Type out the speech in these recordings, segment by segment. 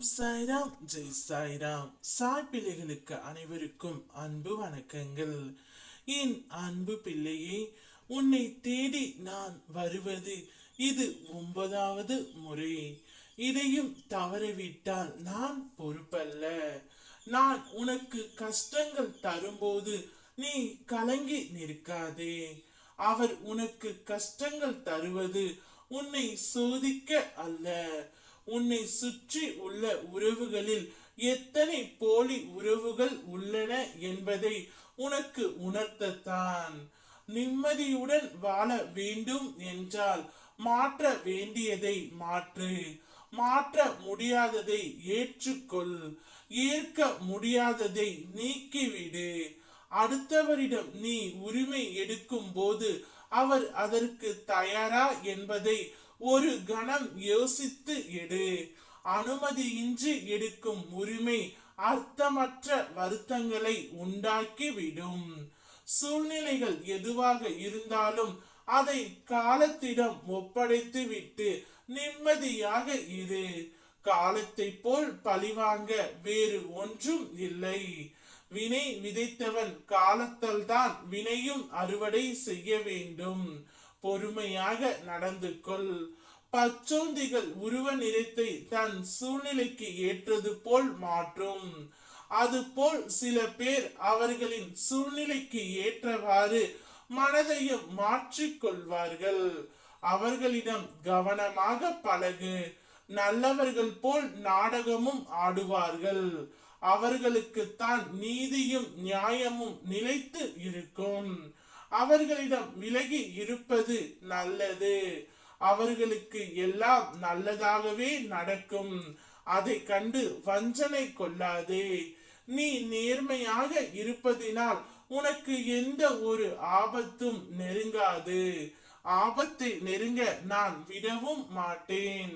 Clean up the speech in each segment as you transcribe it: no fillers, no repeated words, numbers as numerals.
சாய்ராம் ஜெய் சாய்ராம். சாய் பிள்ளைகளுக்கு அனைவருக்கும் அன்பு வணக்கங்கள். என் அன்பு பிள்ளையே, உன்னை தேடி நான் வருவது இது 9வது முறை. இதையும் தவறவிட்டால் நான் பொறுப்பல்ல. நான் உனக்கு கஷ்டங்கள் தரும்போது நீ கலங்கி நிற்காதே. அவர் உனக்கு கஷ்டங்கள் தருவது உன்னை சோதிக்க அல்ல, உன்னை சுற்றி உள்ள உறவுகளில் எத்தனை போலி உறவுகள் உள்ளன என்பதை உனக்கு உணர்த்தத்தான். நிம்மதியுடன் வாழ வேண்டும் என்றால் மாற்ற வேண்டியதை மாற்று, மாற்ற முடியாததை ஏற்றுக்கொள், ஏற்க முடியாததை நீக்கிவிடு. அடுத்தவரிடம் நீ உரிமை எடுக்கும் போது அவர் அதற்கு தயாரா என்பதை ஒரு கணம் யோசித்து எடு. அனுமதியின்றி எடுக்கும் உரிமை அர்த்தமற்ற வருத்தங்களை உண்டாக்கிவிடும். சூழ்நிலைகள் எதுவாக இருந்தாலும் அதை காலத்திடம் ஒப்படைத்து விட்டு நிம்மதியாக இரு. காலத்தை போல் பழிவாங்க வேறு ஒன்றும் இல்லை. வினை விதைத்தவன் காலத்தால் தான் வினையும் அறுவடை செய்ய வேண்டும். பொறுமையாக நடந்து கொள். பச்சோந்திகள் உருவ நிறத்தை தன் சூழ்நிலைக்கு ஏற்றது போல் மாற்றும். அதுபோல் சில பேர் அவர்களின் சூழ்நிலைக்கு ஏற்றவாறு மனதையும் மாற்றிக் கொள்வார்கள். அவர்களிடம் கவனமாக பழகு. நல்லவர்கள் போல் நாடகமும் ஆடுவார்கள். அவர்களுக்கு தான் நீதியும் நியாயமும் நிலைத்து இருக்கும். அவர்களிடம் விலகி இருப்பது நல்லது. அவர்களுக்கு எல்லாம் நல்லதாகவே நடக்கும். அதை கண்டு வஞ்சனை கொள்ளாதே. நீ நேர்மையாக இருப்பதினால் உனக்கு எந்த ஒரு ஆபத்தும் நெருங்காது. ஆபத்தை நெருங்க நான் விடவும் மாட்டேன்.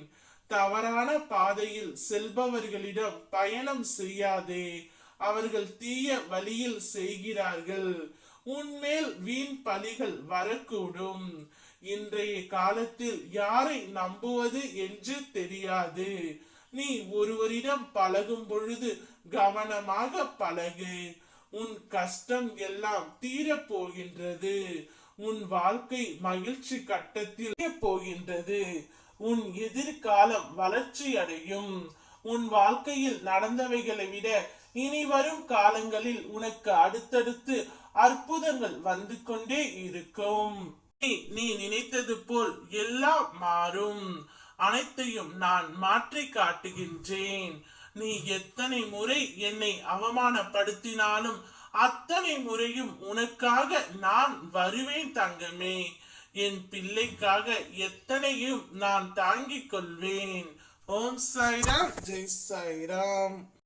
தவறான பாதையில் செல்பவர்களிடம் பயணம் செய்யாதே. அவர்கள் தீய வழியில் செய்கிறார்கள். உன்மேல் வீண் பழிகள் வரக்கூடும். இன்றைய காலத்தில் யாரை நம்புவது என்று தெரியாது. நீ ஒருவரிடம் பழகும் பொழுது கவனமாக பழகு. உன் கஷ்டம் எல்லாம் தீரப் போகின்றது. உன் வாழ்க்கை மகிழ்ச்சி கட்டத்தில் போகின்றது. உன் எதிர்காலம் வளர்ச்சி அடையும். உன் வாழ்க்கையில் நடந்தவைகளை விட இனி வரும் காலங்களில் உனக்கு அடுத்தடுத்து அற்புதங்கள் வந்து கொண்டே இருக்கும். நீ நினைத்தது போல் எல்லாம் மாறும். அனைத்தையும் நான் மாற்றி காட்டுகின்றேன். நீ எத்தனை முறை என்னை அவமானப்படுத்தினாலும் அத்தனை முறையும் உனக்காக நான் வருவேன் தங்கமே. என் பிள்ளைக்காக எத்தனையும் நான் தாங்கிக் கொள்வேன். ஓம் சாய்ராம், ஜெய் சாய்ராம்.